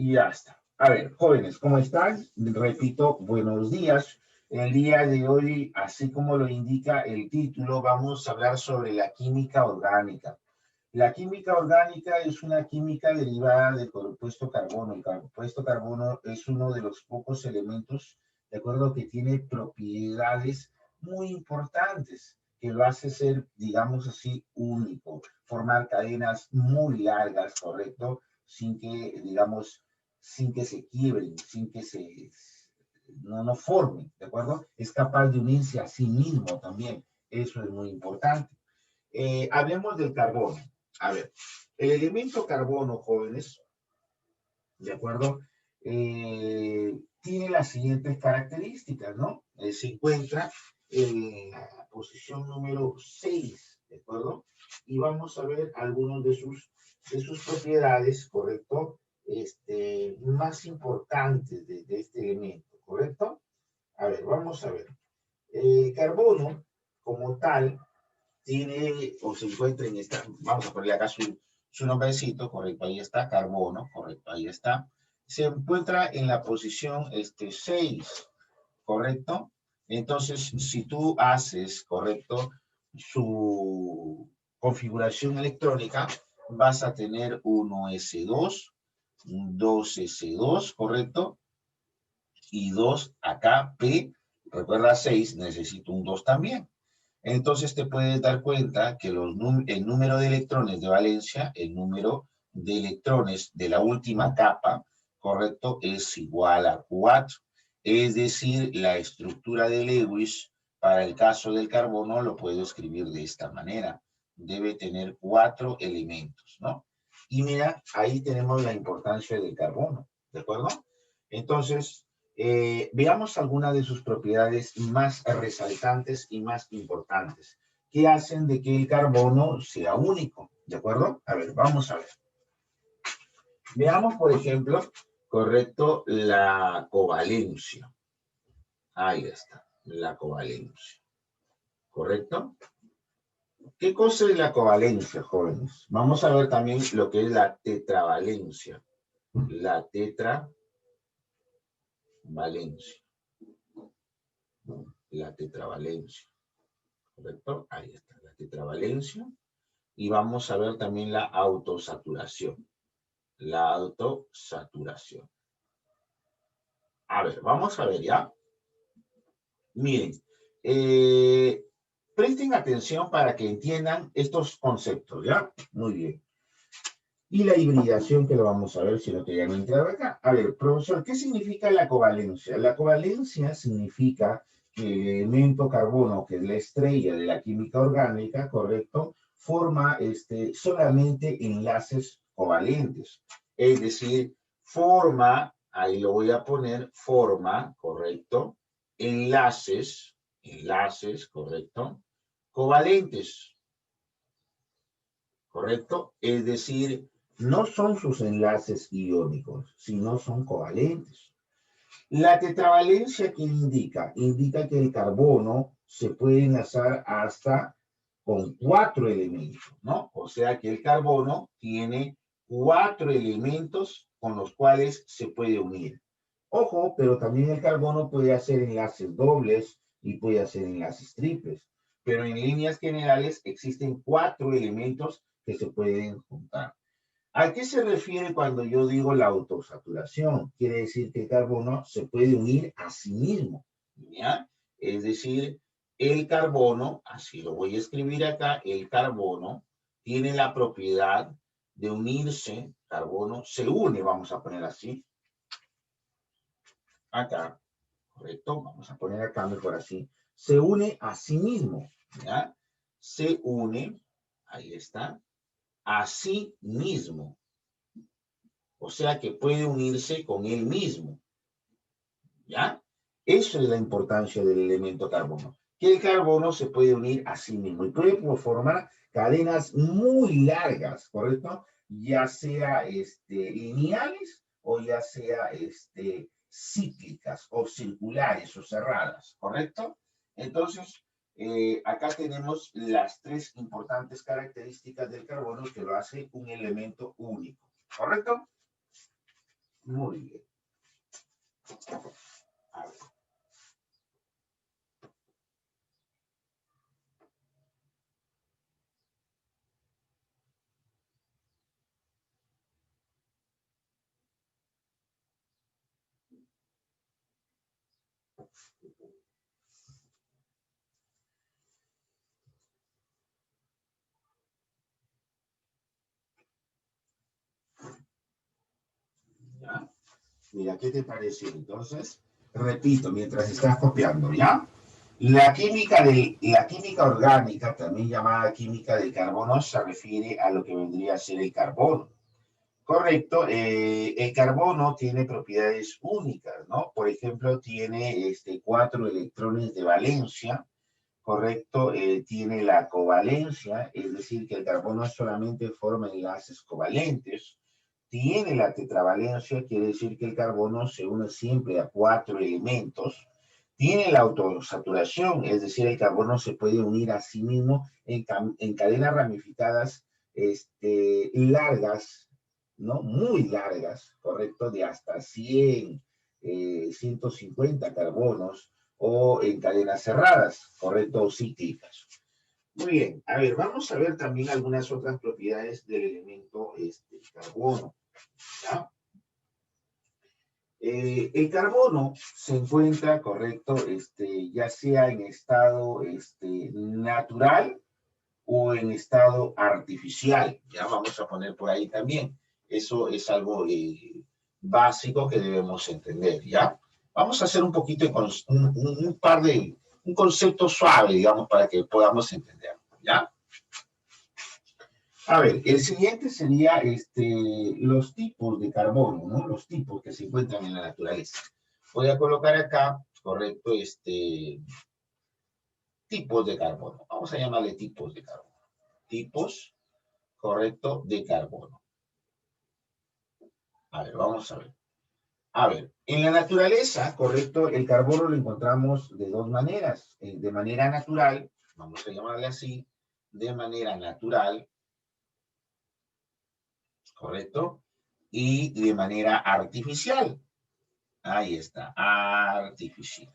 Y ya está. A ver, jóvenes, ¿cómo están? Repito, buenos días. El día de hoy, así como lo indica el título, vamos a hablar sobre la química orgánica. La química orgánica es una química derivada del compuesto carbono. El compuesto carbono es uno de los pocos elementos, de acuerdo, que tiene propiedades muy importantes, que lo hace ser, digamos así, único, formar cadenas muy largas, ¿correcto? Sin que, digamos, sin que se quiebren, sin que no formen, ¿de acuerdo? Es capaz de unirse a sí mismo también. Eso es muy importante. Hablemos del carbono. A ver, el elemento carbono, jóvenes, ¿de acuerdo? Tiene las siguientes características, ¿no? Se encuentra en la posición número 6, ¿de acuerdo? Y vamos a ver algunos de sus propiedades, ¿correcto? Más importantes de este elemento, ¿correcto? A ver, vamos a ver. El carbono, como tal, tiene o se encuentra en esta, vamos a ponerle acá su nombrecito, correcto, ahí está, carbono, correcto, ahí está. Se encuentra en la posición 6, correcto. Entonces, si tú haces, correcto, su configuración electrónica, vas a tener 1s2, 2s2, correcto, y 2 acá, P, recuerda 6, necesito un 2 también. Entonces te puedes dar cuenta que el número de electrones de valencia, el número de electrones de la última capa, correcto, es igual a 4. Es decir, la estructura de Lewis para el caso del carbono lo puedo escribir de esta manera. Debe tener 4 elementos, ¿no? Y mira, ahí tenemos la importancia del carbono, ¿de acuerdo? Entonces, veamos algunas de sus propiedades más resaltantes y más importantes que hacen de que el carbono sea único, ¿de acuerdo? A ver, vamos a ver. Veamos, por ejemplo, correcto, la covalencia. Ahí está, la covalencia. ¿Correcto? ¿Qué cosa es la covalencia, jóvenes? Vamos a ver también lo que es la tetravalencia. La tetravalencia. La tetravalencia. ¿Correcto? Ahí está, la tetravalencia. Y vamos a ver también la autosaturación. La autosaturación. A ver, vamos a ver ya. Miren, presten atención para que entiendan estos conceptos, ¿ya? Muy bien. Y la hibridación, que lo vamos a ver si no te ya no entrado acá. A ver, profesor, ¿qué significa la covalencia? La covalencia significa que el elemento carbono, que es la estrella de la química orgánica, ¿correcto?, forma solamente enlaces covalentes. Es decir, forma, ahí lo voy a poner, forma, ¿correcto?, enlaces, ¿correcto?, covalentes, ¿correcto? Es decir, no son sus enlaces iónicos, sino son covalentes. La tetravalencia, ¿qué indica? Indica que el carbono se puede enlazar hasta con 4 elementos, ¿no? O sea que el carbono tiene 4 elementos con los cuales se puede unir. Ojo, pero también el carbono puede hacer enlaces dobles y puede hacer enlaces triples. Pero en líneas generales existen 4 elementos que se pueden juntar. ¿A qué se refiere cuando yo digo la autosaturación? Quiere decir que el carbono se puede unir a sí mismo, ¿ya? Es decir, el carbono, así lo voy a escribir acá, el carbono tiene la propiedad de unirse, carbono se une, vamos a poner así, acá, ¿correcto? Vamos a poner acá mejor así, se une a sí mismo, ¿ya? Se une, ahí está, a sí mismo. O sea que puede unirse con él mismo. ¿Ya? Eso es la importancia del elemento carbono. Que el carbono se puede unir a sí mismo y puede formar cadenas muy largas, ¿correcto? Ya sea lineales o ya sea cíclicas o circulares o cerradas, ¿correcto? Entonces, acá tenemos las 3 importantes características del carbono que lo hace un elemento único, ¿correcto? Muy bien. A ver. ¿Ya? Mira, ¿qué te pareció? Entonces, repito, mientras estás copiando, ¿ya? La química orgánica, también llamada química del carbono, se refiere a lo que vendría a ser el carbono. Correcto, el carbono tiene propiedades únicas, ¿no? Por ejemplo, tiene 4 electrones de valencia, correcto, tiene la covalencia, es decir, que el carbono solamente forma enlaces covalentes, tiene la tetravalencia, quiere decir que el carbono se une siempre a 4 elementos, tiene la autosaturación, es decir, el carbono se puede unir a sí mismo en cadenas ramificadas largas, ¿no? Muy largas, correcto, de hasta 100, 150 carbonos, o en cadenas cerradas, correcto, o cíclicas. Muy bien, a ver, vamos a ver también algunas otras propiedades del elemento carbono, ¿ya? El carbono se encuentra, correcto, ya sea en estado natural o en estado artificial, ya vamos a poner por ahí también. Eso es algo básico que debemos entender, ¿ya? Vamos a hacer un poquito de un concepto suave, digamos, para que podamos entender, ¿ya? A ver, el siguiente sería los tipos de carbono, ¿no? Los tipos que se encuentran en la naturaleza. Voy a colocar acá, correcto, tipos de carbono. Vamos a llamarle tipos de carbono. Tipos, correcto, de carbono. A ver, vamos a ver. A ver, en la naturaleza, correcto, el carbono lo encontramos de dos maneras. De manera natural, vamos a llamarle así, de manera natural, correcto, y de manera artificial. Ahí está, artificial.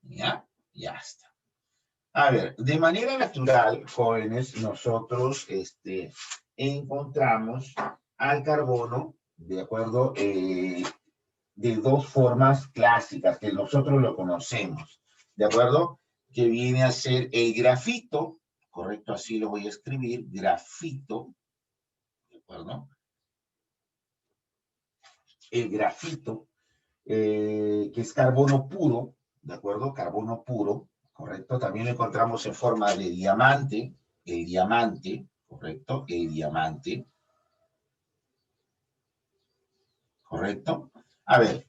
¿Ya? Ya está. A ver, de manera natural, jóvenes, nosotros encontramos al carbono, ¿de acuerdo? De dos formas clásicas que nosotros lo conocemos, ¿de acuerdo? Que viene a ser el grafito, correcto, así lo voy a escribir, grafito, ¿de acuerdo? El grafito, que es carbono puro, ¿de acuerdo? Carbono puro, correcto. También lo encontramos en forma de diamante, el diamante, correcto, el diamante, correcto. A ver,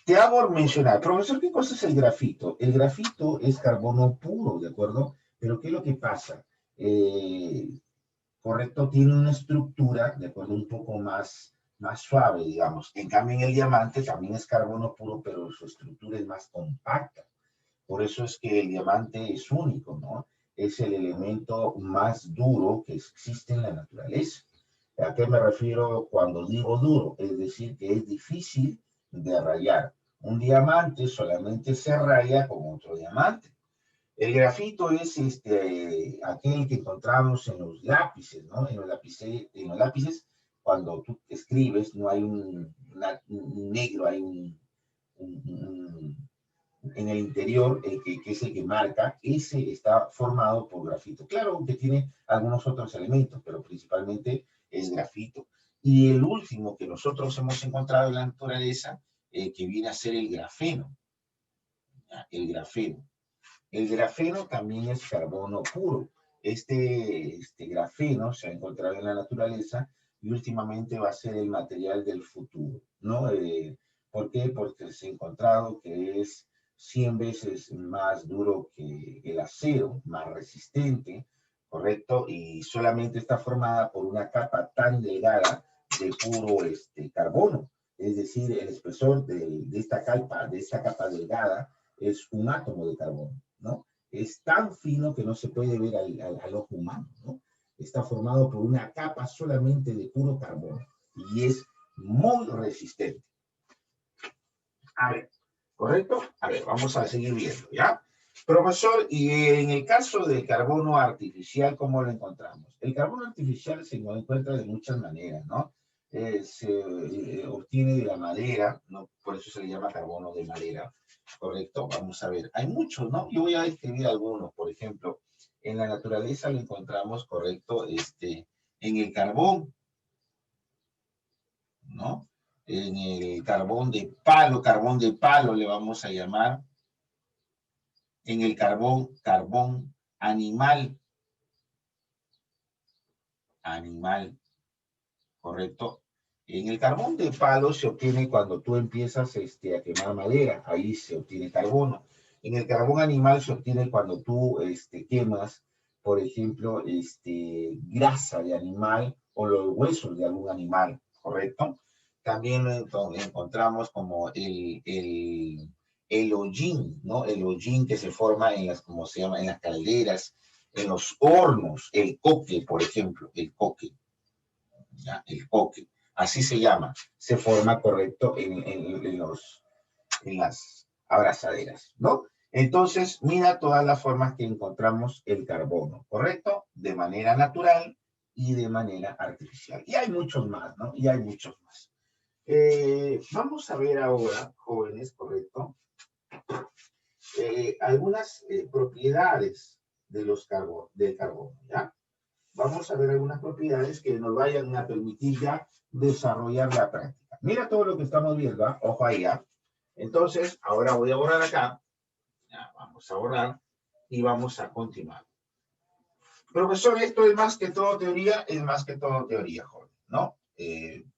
te hago mencionar, profesor, ¿qué cosa es el grafito? El grafito es carbono puro, ¿de acuerdo? Pero ¿qué es lo que pasa? Correcto, tiene una estructura, ¿de acuerdo? Un poco más suave, digamos. En cambio, en el diamante también es carbono puro, pero su estructura es más compacta. Por eso es que el diamante es único, ¿no? Es el elemento más duro que existe en la naturaleza. ¿A qué me refiero cuando digo duro? Es decir, que es difícil de rayar. Un diamante solamente se raya con otro diamante. El grafito es aquel que encontramos en los lápices, ¿no? En los lápices, cuando tú escribes, no hay un negro, hay en el interior, que es el que marca, ese está formado por grafito. Claro que tiene algunos otros elementos, pero principalmente es grafito. Y el último que nosotros hemos encontrado en la naturaleza, que viene a ser el grafeno. ¿Ya? El grafeno. El grafeno también es carbono puro. Este grafeno se ha encontrado en la naturaleza y últimamente va a ser el material del futuro, ¿no? ¿Por qué? Porque se ha encontrado que es 100 veces más duro que el acero, más resistente, ¿correcto? Y solamente está formada por una capa tan delgada de puro carbono. Es decir, el espesor de esta capa delgada es un átomo de carbono, ¿no? Es tan fino que no se puede ver al ojo humano, ¿no? Está formado por una capa solamente de puro carbono y es muy resistente. A ver, ¿correcto? A ver, vamos a seguir viendo, ¿ya? Profesor, y en el caso del carbono artificial, ¿cómo lo encontramos? El carbono artificial se encuentra de muchas maneras, ¿no? Se obtiene de la madera, ¿no? Por eso se le llama carbono de madera, ¿correcto? Vamos a ver, hay muchos, ¿no? Yo voy a describir algunos, por ejemplo, en la naturaleza lo encontramos, ¿correcto? En el carbón, ¿no? En el carbón de palo le vamos a llamar. En el carbón animal, ¿correcto? En el carbón de palo se obtiene cuando tú empiezas a quemar madera, ahí se obtiene carbono. En el carbón animal se obtiene cuando tú quemas, por ejemplo, grasa de animal o los huesos de algún animal, ¿correcto? También encontramos como el hollín, ¿no? El hollín que se forma en las, como se llama, en las calderas, en los hornos, el coque, por ejemplo, el coque. ¿Ya? El coque, así se llama, se forma, correcto, en las abrazaderas, ¿no? Entonces, mira todas las formas que encontramos el carbono, ¿correcto? De manera natural y de manera artificial. Y hay muchos más, ¿no? Y hay muchos más. Vamos a ver ahora, jóvenes, ¿correcto? Algunas propiedades de del carbono, ¿ya? Vamos a ver algunas propiedades que nos vayan a permitir ya desarrollar la práctica. Mira todo lo que estamos viendo, ¿eh? Ojo ahí, ¿eh? Entonces, ahora voy a borrar acá. Ya, vamos a borrar y vamos a continuar. Profesor, esto es más que todo teoría, joven, ¿no?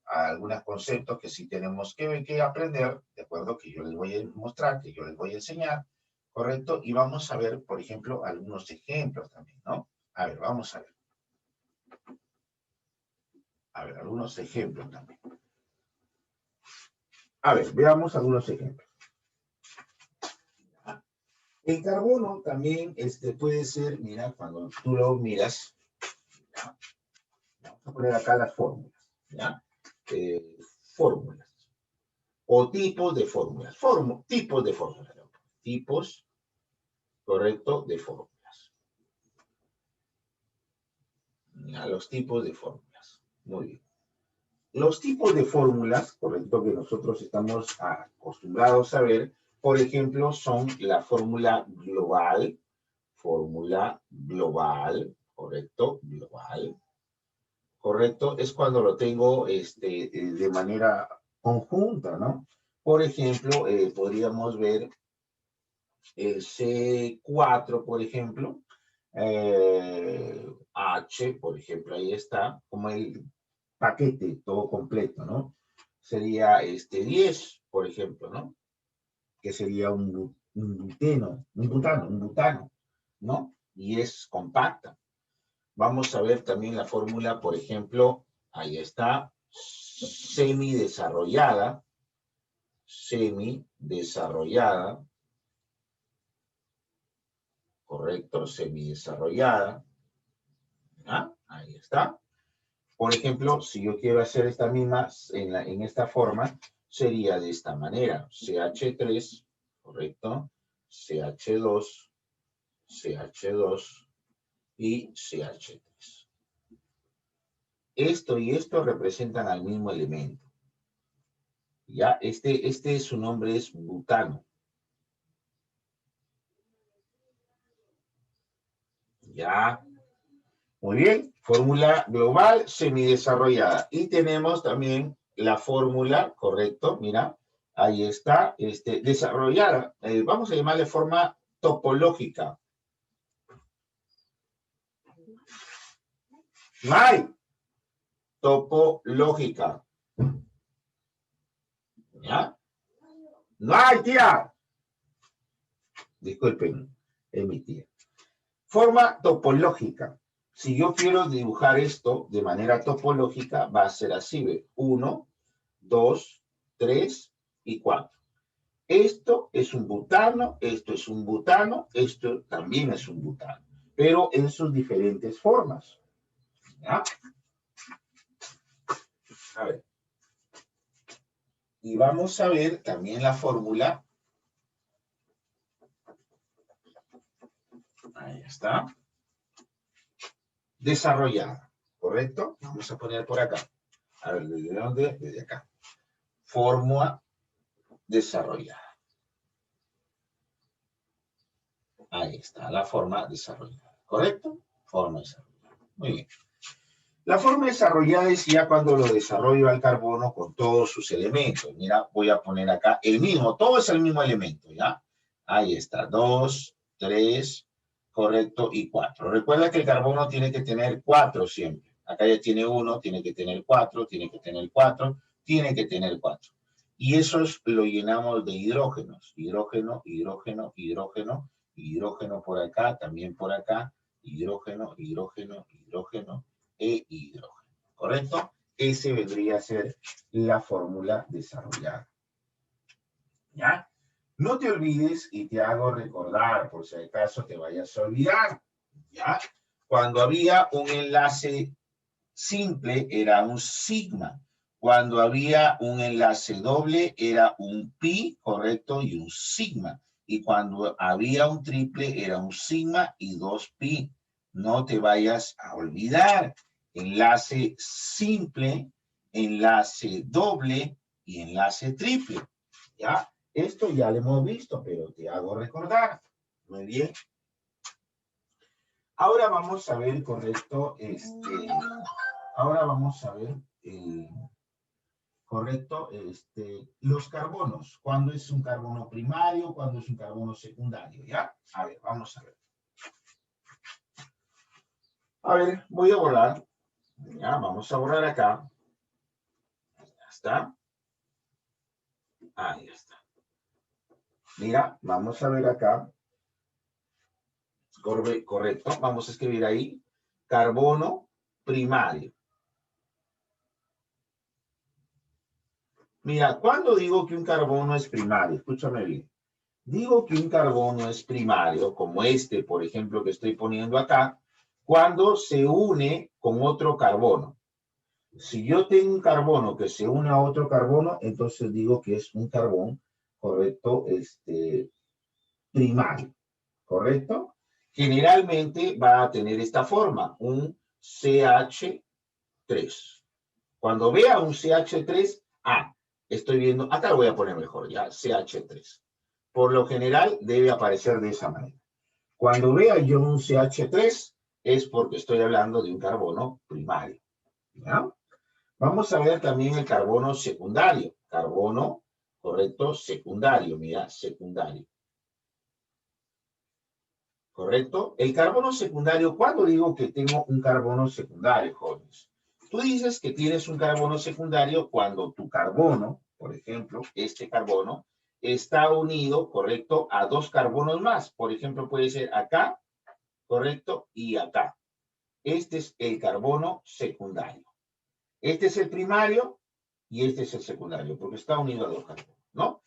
Algunos conceptos que sí tenemos que aprender, ¿de acuerdo? Que yo les voy a mostrar, que yo les voy a enseñar, ¿correcto? Y vamos a ver, por ejemplo, algunos ejemplos también, ¿no? A ver, vamos a ver. A ver, algunos ejemplos también. A ver, veamos algunos ejemplos. El carbono también puede ser, mira, cuando tú lo miras, ¿ya? Vamos a poner acá las fórmulas, ¿ya? Fórmulas o tipos de fórmulas. Tipos de fórmulas. Tipos, correcto, de fórmulas. ¿Ya? Los tipos de fórmulas. Muy bien. Los tipos de fórmulas, correcto, que nosotros estamos acostumbrados a ver, por ejemplo, son la fórmula global, correcto, global, correcto, es cuando lo tengo de manera conjunta, ¿no? Por ejemplo, podríamos ver el C4, por ejemplo, H, por ejemplo, ahí está, como el paquete todo completo, ¿no? Sería 10, por ejemplo, ¿no? Que sería un butano, ¿no? Y es compacta. Vamos a ver también la fórmula, por ejemplo, ahí está, semidesarrollada, correcto, semidesarrollada, ¿ah? Ahí está. Por ejemplo, si yo quiero hacer esta misma en esta forma, sería de esta manera, CH3, correcto, CH2, CH2 y CH3. Esto y esto representan al mismo elemento. Ya, su nombre es butano. Ya, muy bien, fórmula global semidesarrollada. Y tenemos también la fórmula, correcto, mira, ahí está, desarrollada. Vamos a llamarle forma topológica. No hay topológica. ¿Ya? No hay, tía. Disculpen, es mi tía. Forma topológica. Si yo quiero dibujar esto de manera topológica, va a ser así, ¿ve? 1, 2, 3 y 4. Esto es un butano, esto es un butano, esto también es un butano, pero en sus diferentes formas. ¿Ya? A ver. Y vamos a ver también la fórmula. Ahí está. Desarrollada, ¿correcto? Vamos a poner por acá. A ver, ¿desde dónde? Desde acá. Fórmula desarrollada. Ahí está, la forma desarrollada, ¿correcto? Forma desarrollada. Muy bien. La forma desarrollada es ya cuando lo desarrollo al carbono con todos sus elementos. Mira, voy a poner acá el mismo, todo es el mismo elemento, ¿ya? Ahí está, 2, 3, correcto, y 4. Recuerda que el carbono tiene que tener 4 siempre. Acá ya tiene 1, tiene que tener 4, tiene que tener 4, tiene que tener 4. Y esos lo llenamos de hidrógenos. Hidrógeno, hidrógeno, hidrógeno, hidrógeno por acá, también por acá, hidrógeno, hidrógeno, hidrógeno e hidrógeno. ¿Correcto? Ese vendría a ser la fórmula desarrollada. ¿Ya? No te olvides y te hago recordar, por si acaso te vayas a olvidar, ¿ya? Cuando había un enlace simple era un sigma. Cuando había un enlace doble era un pi, correcto, y un sigma. Y cuando había un triple era un sigma y 2 pi. No te vayas a olvidar. Enlace simple, enlace doble y enlace triple. ¿Ya? Esto ya lo hemos visto, pero te hago recordar. Muy bien. Ahora vamos a ver, correcto, ahora vamos a ver, correcto, los carbonos. ¿Cuándo es un carbono primario? ¿Cuándo es un carbono secundario? ¿Ya? A ver, vamos a ver. A ver, voy a borrar. Ya, vamos a borrar acá. Ya está. Ahí está. Mira, vamos a ver acá. Correcto. Vamos a escribir ahí. Carbono primario. Mira, ¿cuándo digo que un carbono es primario? Escúchame bien. Digo que un carbono es primario, como este, por ejemplo, que estoy poniendo acá, cuando se une con otro carbono. Si yo tengo un carbono que se une a otro carbono, entonces digo que es un carbón, correcto, primario, ¿correcto? Generalmente va a tener esta forma, un CH3. Cuando vea un CH3, estoy viendo, acá lo voy a poner mejor, ya, CH3. Por lo general debe aparecer de esa manera. Cuando vea yo un CH3 es porque estoy hablando de un carbono primario. ¿Ya? Vamos a ver también el carbono secundario. Carbono, correcto, secundario. Mira, secundario. ¿Correcto? El carbono secundario, ¿cuándo digo que tengo un carbono secundario, jóvenes? Tú dices que tienes un carbono secundario cuando tu carbono, por ejemplo, este carbono, está unido, correcto, a 2 carbonos más. Por ejemplo, puede ser acá, correcto, y acá. Este es el carbono secundario. Este es el primario y este es el secundario, porque está unido a 2 carbonos, ¿no?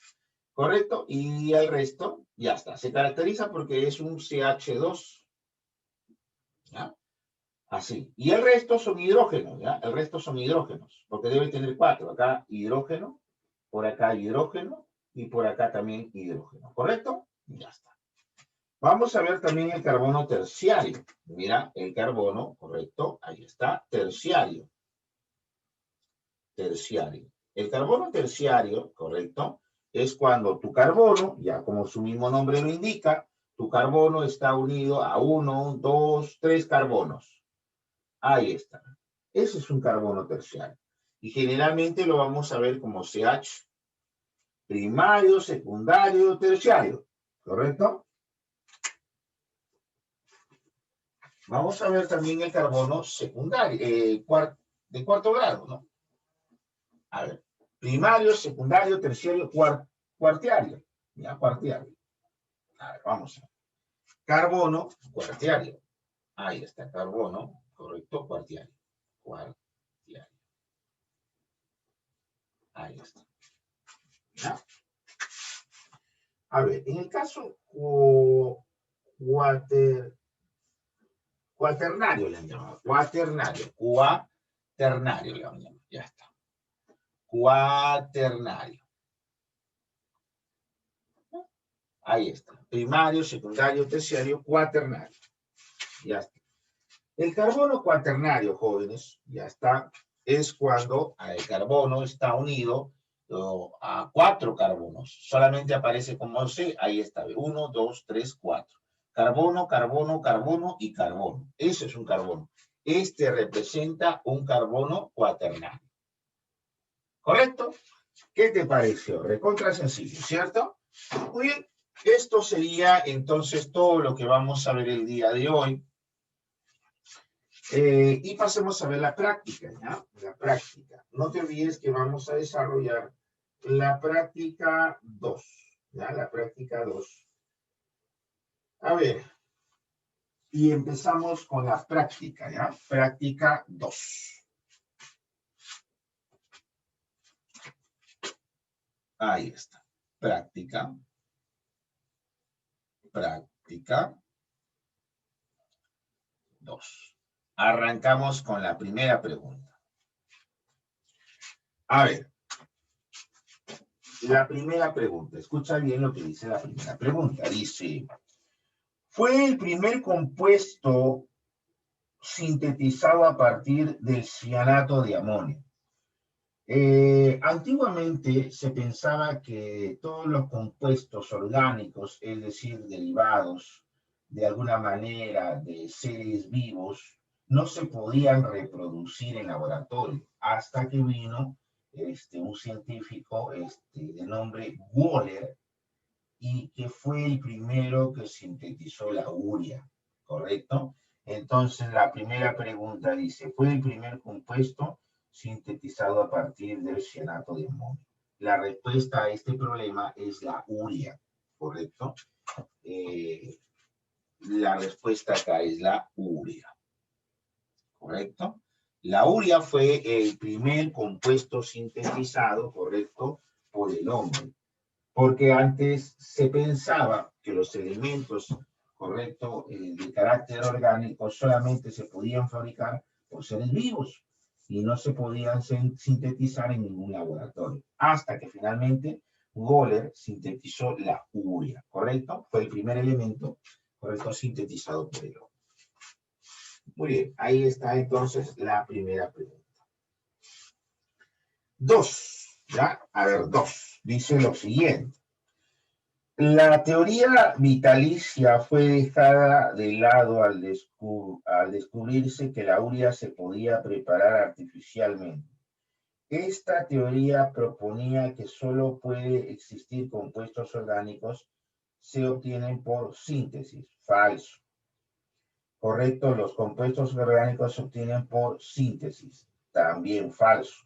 ¿Correcto? Y el resto, ya está. Se caracteriza porque es un CH2, ¿ya? Así. Y el resto son hidrógenos, ¿ya? El resto son hidrógenos, porque debe tener 4. Acá hidrógeno, por acá hidrógeno y por acá también hidrógeno. ¿Correcto? Ya está. Vamos a ver también el carbono terciario. Mira, el carbono, correcto, ahí está, terciario. Terciario. El carbono terciario, correcto, es cuando tu carbono, ya como su mismo nombre lo indica, tu carbono está unido a 1, 2, 3 carbonos. Ahí está. Ese es un carbono terciario. Y generalmente lo vamos a ver como CH primario, secundario, terciario. ¿Correcto? Vamos a ver también el carbono secundario, de cuarto grado, ¿no? A ver, primario, secundario, terciario, cuartiario. Ya, cuartiario. A ver, vamos a ver. Carbono, cuartiario. Ahí está, carbono, correcto, cuartiario. Cuartiario. Ahí está. ¿Ya? A ver, en el caso cuaternario le han llamado. Cuaternario le han llamado. Ya está. Cuaternario. Ahí está. Primario, secundario, terciario, cuaternario. Ya está. El carbono cuaternario, jóvenes, ya está, es cuando el carbono está unido a 4 carbonos. Solamente aparece como C, ahí está, 1, 2, 3, 4. Carbono, carbono, carbono y carbono. Ese es un carbono. Este representa un carbono cuaternario. ¿Correcto? ¿Qué te pareció? Recontra sencillo, ¿cierto? Muy bien. Esto sería entonces todo lo que vamos a ver el día de hoy. Y pasemos a ver la práctica, ¿ya? La práctica. No te olvides que vamos a desarrollar la práctica 2, ¿ya? La práctica 2. A ver, y empezamos con la práctica, ¿ya? Práctica 2. Ahí está. Práctica. Práctica 2. Arrancamos con la primera pregunta. A ver. La primera pregunta. Escucha bien lo que dice la primera pregunta. Dice, fue el primer compuesto sintetizado a partir del cianato de amonio. Antiguamente se pensaba que todos los compuestos orgánicos, es decir, derivados de alguna manera de seres vivos, no se podían reproducir en laboratorio hasta que vino un científico de nombre Wöhler y que fue el primero que sintetizó la urea, ¿correcto? Entonces, la primera pregunta dice, ¿fue el primer compuesto sintetizado a partir del cianato de amonio? La respuesta a este problema es la urea, ¿correcto? La respuesta acá es la urea, ¿correcto? La urea fue el primer compuesto sintetizado, ¿correcto?, por el hombre. Porque antes se pensaba que los elementos, correcto, de carácter orgánico solamente se podían fabricar por seres vivos y no se podían sintetizar en ningún laboratorio. Hasta que finalmente Wöhler sintetizó la urea, ¿correcto? Fue el primer elemento, correcto, sintetizado por el hombre. Muy bien, ahí está entonces la primera pregunta. 2, ¿ya? A ver, 2. Dice lo siguiente. La teoría vitalicia fue dejada de lado al descubrirse que la urea se podía preparar artificialmente. Esta teoría proponía que solo puede existir compuestos orgánicos se obtienen por síntesis. Falso. Correcto, los compuestos orgánicos se obtienen por síntesis. También falso.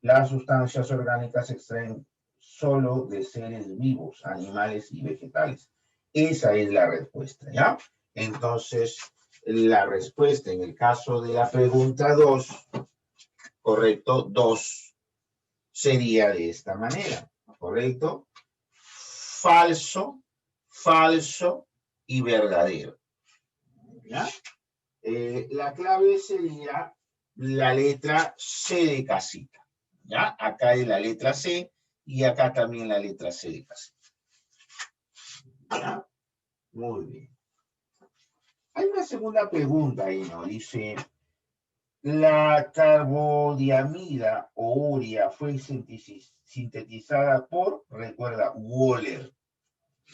Las sustancias orgánicas se extraen solo de seres vivos, animales y vegetales. Esa es la respuesta, ¿ya? Entonces, la respuesta en el caso de la pregunta 2, correcto, 2 sería de esta manera, ¿correcto? Falso, falso y verdadero, ¿ya? La clave sería la letra C de casita, ¿ya? Acá es la letra C y acá también la letra C de casita. ¿Ya? Muy bien. Hay una segunda pregunta ahí, ¿no? Dice, la carbodiamida o urea fue sintetizada por, recuerda, Wöhler,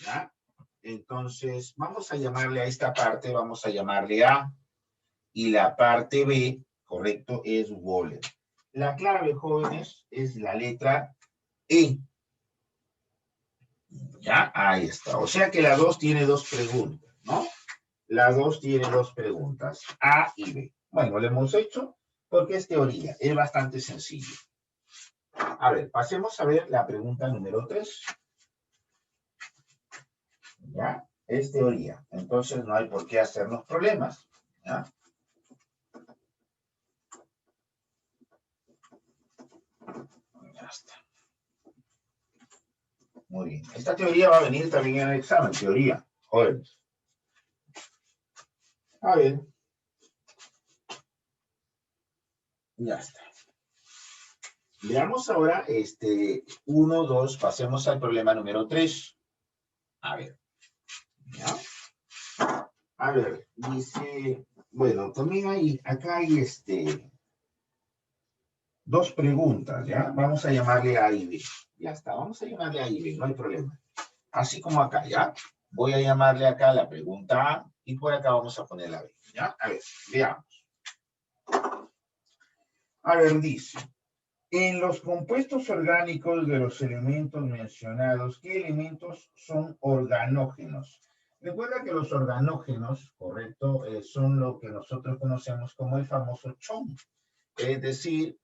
¿ya? Entonces, vamos a llamarle a esta parte, vamos a llamarle A, y la parte B, correcto, es Wöhler. La clave, jóvenes, es la letra E. ¿Ya? Ahí está. O sea que la 2 tiene 2 preguntas, ¿no? La 2 tiene 2 preguntas, A y B. Bueno, lo hemos hecho porque es teoría, es bastante sencillo. A ver, pasemos a ver la pregunta número 3. ¿Ya? Es teoría, entonces no hay por qué hacernos problemas, ¿ya? Ya está. Muy bien. Esta teoría va a venir también en el examen, teoría, jóvenes. A ver. Ya está. Veamos ahora 1, 2, pasemos al problema número 3. A ver, ¿Ya? A ver, dice, bueno, también acá hay dos preguntas, ¿ya? Vamos a llamarle A y B. Ya está, vamos a llamarle A y B, no hay problema. Así como acá, ¿ya? Voy a llamarle acá la pregunta A y por acá vamos a poner la B, ¿ya? A ver, veamos. A ver, dice, en los compuestos orgánicos de los elementos mencionados, ¿qué elementos son organógenos? Recuerda que los organógenos, correcto, son lo que nosotros conocemos como el famoso CHON, es decir,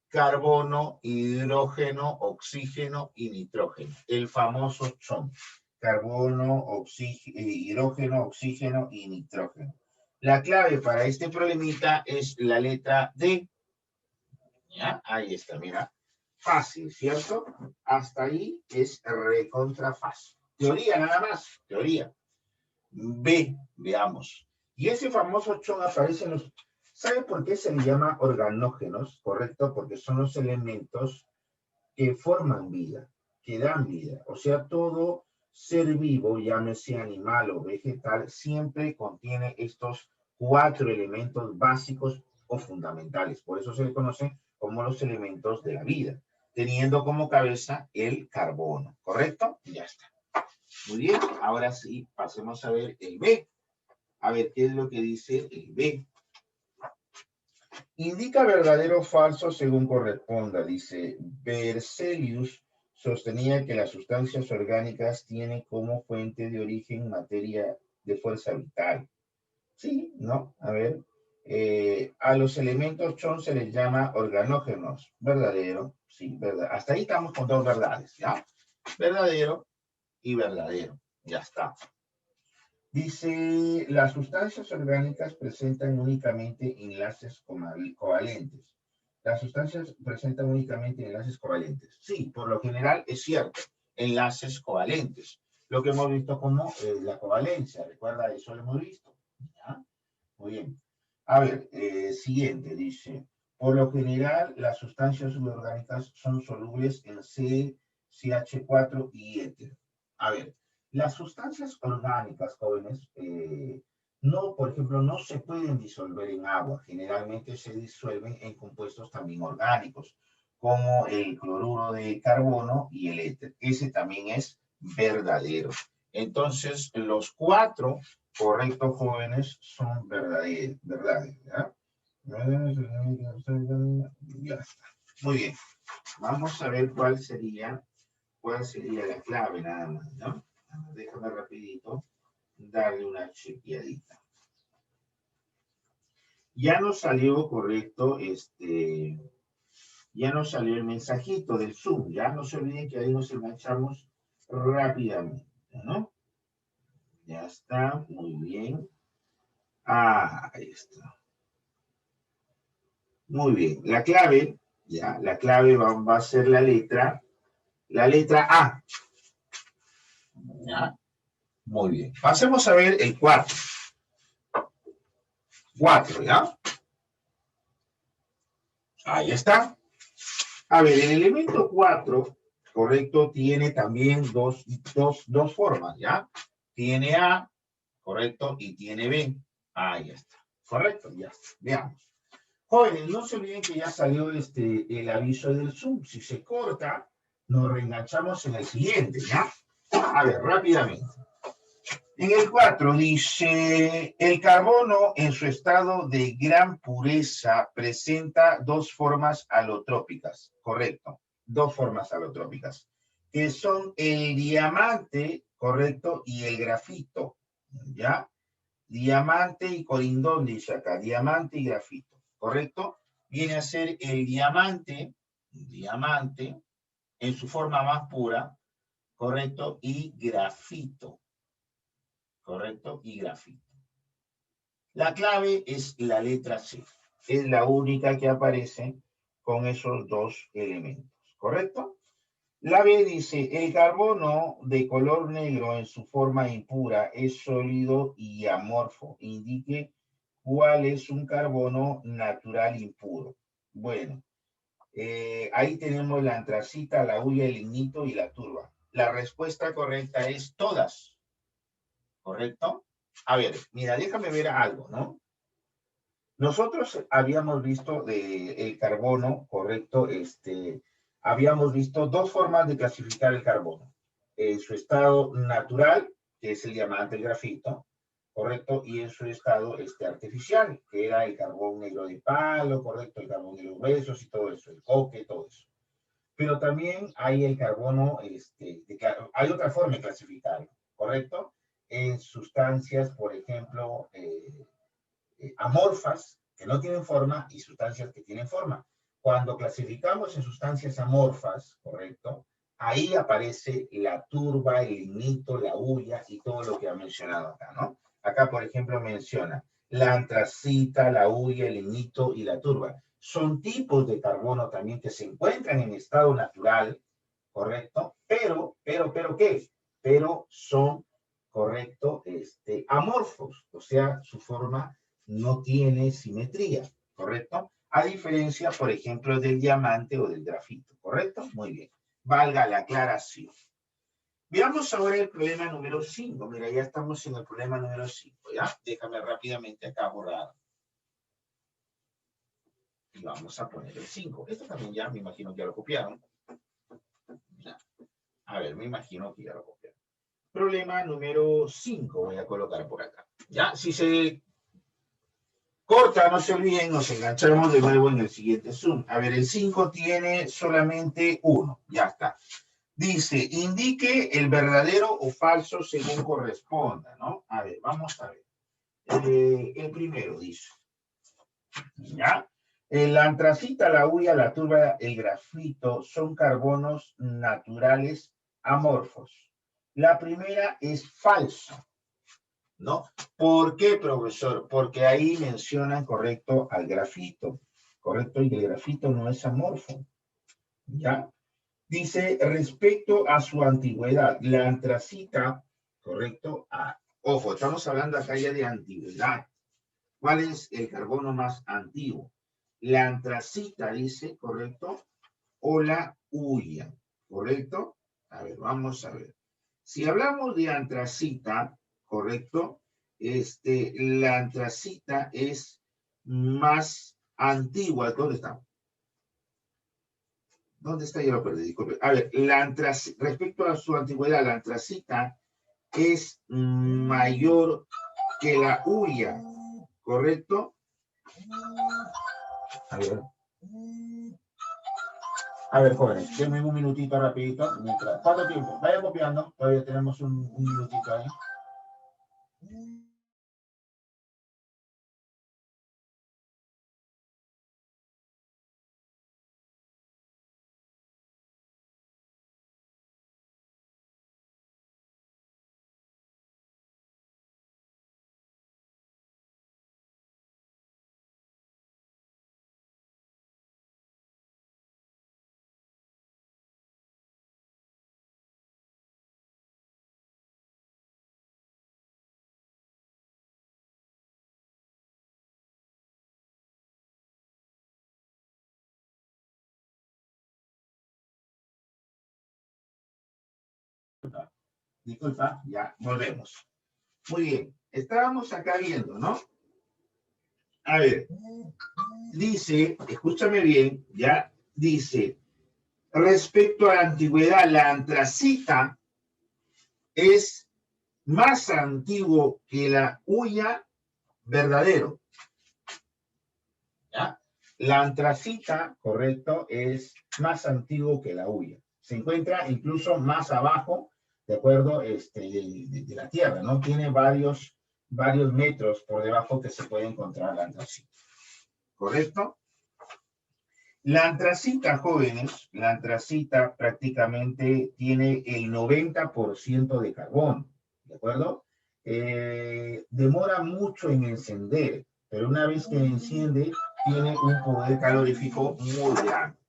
carbono, hidrógeno, oxígeno y nitrógeno. El famoso CHON. Carbono, hidrógeno, oxígeno y nitrógeno. La clave para este problemita es la letra D. ¿Ya? Ahí está, mira. Fácil, ¿cierto? Hasta ahí es recontra fácil. Teoría nada más, teoría. B, veamos. Y ese famoso CHON aparece en los... ¿Sabe por qué se le llama organógenos? Correcto, porque son los elementos que forman vida, que dan vida. O sea, todo ser vivo, llámese animal o vegetal, siempre contiene estos 4 elementos básicos o fundamentales. Por eso se le conoce como los elementos de la vida, teniendo como cabeza el carbono. ¿Correcto? Ya está. Muy bien, ahora sí, pasemos a ver el B. A ver, ¿qué es lo que dice el B? Indica verdadero o falso según corresponda. Dice, Berzelius sostenía que las sustancias orgánicas tienen como fuente de origen materia de fuerza vital. Sí, ¿no? A ver. A los elementos CHON se les llama organógenos. Verdadero, sí, verdad. Hasta ahí estamos con dos verdades, ¿ya? Verdadero y verdadero. Ya está. Dice, las sustancias orgánicas presentan únicamente enlaces covalentes. Las sustancias presentan únicamente enlaces covalentes. Sí, por lo general es cierto, enlaces covalentes. Lo que hemos visto como la covalencia, recuerda, eso lo hemos visto. ¿Ya? Muy bien. A ver, siguiente, dice, por lo general las sustancias suborgánicas son solubles en CH4 y éter. A ver, las sustancias orgánicas, jóvenes, no, por ejemplo, no se pueden disolver en agua. Generalmente se disuelven en compuestos también orgánicos, como el cloruro de carbono y el éter. Ese también es verdadero. Entonces, los 4 correctos, jóvenes, son verdades, ¿ya? Ya está. Muy bien. Vamos a ver cuál sería la clave nada más, ¿no? Déjame rapidito darle una chequeadita. Ya nos salió, correcto, ya nos salió el mensajito del Zoom. Ya no se olviden que ahí nos enganchamos rápidamente, ¿no? Ya está, muy bien. Ah, ahí está. Muy bien. La clave, ya, la clave va a ser la letra A. ¿Ya? Muy bien. Pasemos a ver el 4. 4, ¿ya? Ahí está. A ver, el elemento 4, correcto, tiene también dos formas, ¿ya? Tiene A, correcto, y tiene B. Ahí está. Correcto, ya está. Veamos. Jóvenes, no se olviden que ya salió el aviso del Zoom. Si se corta, nos reenganchamos en el siguiente, ¿ya? A ver, rápidamente. En el 4 dice, el carbono en su estado de gran pureza presenta 2 formas alotrópicas, correcto, 2 formas alotrópicas, que son el diamante, correcto, y el grafito, ¿ya? Diamante y corindón, dice acá, diamante y grafito, correcto. Viene a ser el diamante en su forma más pura, correcto, y grafito. ¿Correcto? Y grafito. La clave es la letra C. Es la única que aparece con esos 2 elementos. ¿Correcto? La B dice, el carbono de color negro en su forma impura es sólido y amorfo. Indique cuál es un carbono natural impuro. Bueno, ahí tenemos la antracita, la hulla, el lignito y la turba. La respuesta correcta es todas. ¿correcto? A ver, mira, déjame ver algo, ¿no? Nosotros habíamos visto el carbono, ¿correcto? Habíamos visto dos formas de clasificar el carbono. En su estado natural, que es el diamante, el grafito, ¿correcto? Y en su estado artificial, que era el carbón negro de palo, ¿correcto? El carbón de los huesos y todo eso, el coque, todo eso. Pero también hay el carbono, hay otra forma de clasificarlo, ¿correcto? En sustancias, por ejemplo, amorfas, que no tienen forma, y sustancias que tienen forma. Cuando clasificamos en sustancias amorfas, ¿correcto? Ahí aparece la turba, el lignito, la hulla y todo lo que ha mencionado acá, ¿no? Acá, por ejemplo, menciona la antracita, la hulla, el lignito y la turba. Son tipos de carbono también que se encuentran en estado natural, ¿correcto? Pero, ¿qué? Pero son, ¿correcto? Amorfos, o sea, su forma no tiene simetría, ¿correcto? A diferencia, por ejemplo, del diamante o del grafito, ¿correcto? Muy bien. Valga la aclaración. Veamos ahora el problema número 5. Mira, ya estamos en el problema número 5, ¿ya? Déjame rápidamente acá borrar. Y vamos a poner el 5. Esto también ya me imagino que ya lo copiaron. Ya. A ver, me imagino que ya lo copiaron. Problema número 5 voy a colocar por acá. Ya, si se corta, no se olviden, nos enganchamos de nuevo en el siguiente Zoom. A ver, el 5 tiene solamente 1. Ya está. Dice, indique el verdadero o falso según corresponda, ¿no? A ver, vamos a ver. El primero dice, ¿ya? La antracita, la hulla, la turba, el grafito son carbonos naturales amorfos. La primera es falsa, ¿no? ¿Por qué, profesor? Porque ahí mencionan, correcto, al grafito, correcto, y el grafito no es amorfo, ¿ya? Dice, respecto a su antigüedad, la antracita, correcto, ojo, estamos hablando acá ya de antigüedad. ¿Cuál es el carbono más antiguo? La antracita, dice, correcto, o la hulla, ¿correcto? A ver, vamos a ver. Si hablamos de antracita, ¿correcto? La antracita es más antigua. ¿Dónde está? ¿Dónde está? Yo lo perdí, disculpe. A ver, respecto a su antigüedad, la antracita es mayor que la hulla, ¿correcto? A ver. A ver, jóvenes, denme un minutito rapidito. ¿Cuánto tiempo? Vaya copiando. Todavía tenemos un minutito ahí. Disculpa, ya volvemos. Muy bien, estábamos acá viendo, ¿no? A ver, dice, escúchame bien, ya dice, respecto a la antigüedad, la antracita es más antiguo que la hulla verdadero. ¿Ya? La antracita, correcto, es más antiguo que la hulla. Se encuentra incluso más abajo, de acuerdo, de la tierra, ¿no? Tiene varios metros por debajo que se puede encontrar la antracita. ¿Correcto? La antracita, jóvenes, la antracita prácticamente tiene el 90% de carbón, ¿de acuerdo? Demora mucho en encender, pero una vez que enciende, tiene un poder calorífico muy grande.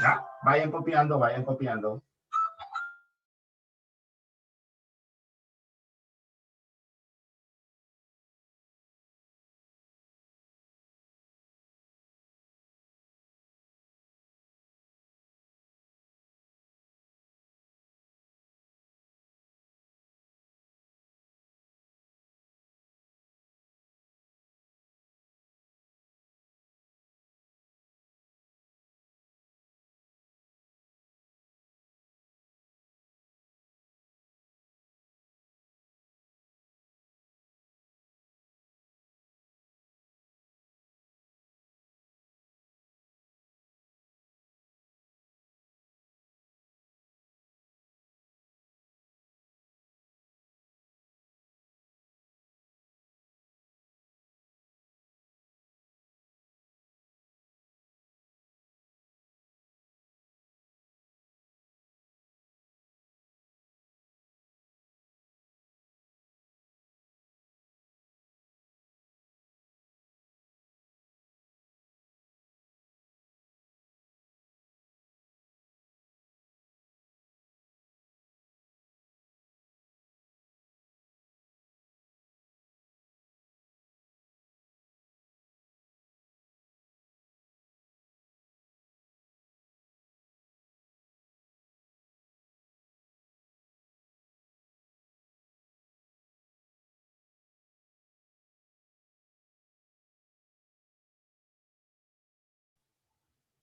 ¿Ya? Vayan copiando, vayan copiando.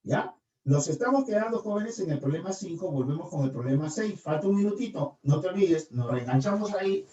¿Ya? Nos estamos quedando, jóvenes, en el problema 5. Volvemos con el problema 6. Falta un minutito. No te olvides, nos reenganchamos ahí.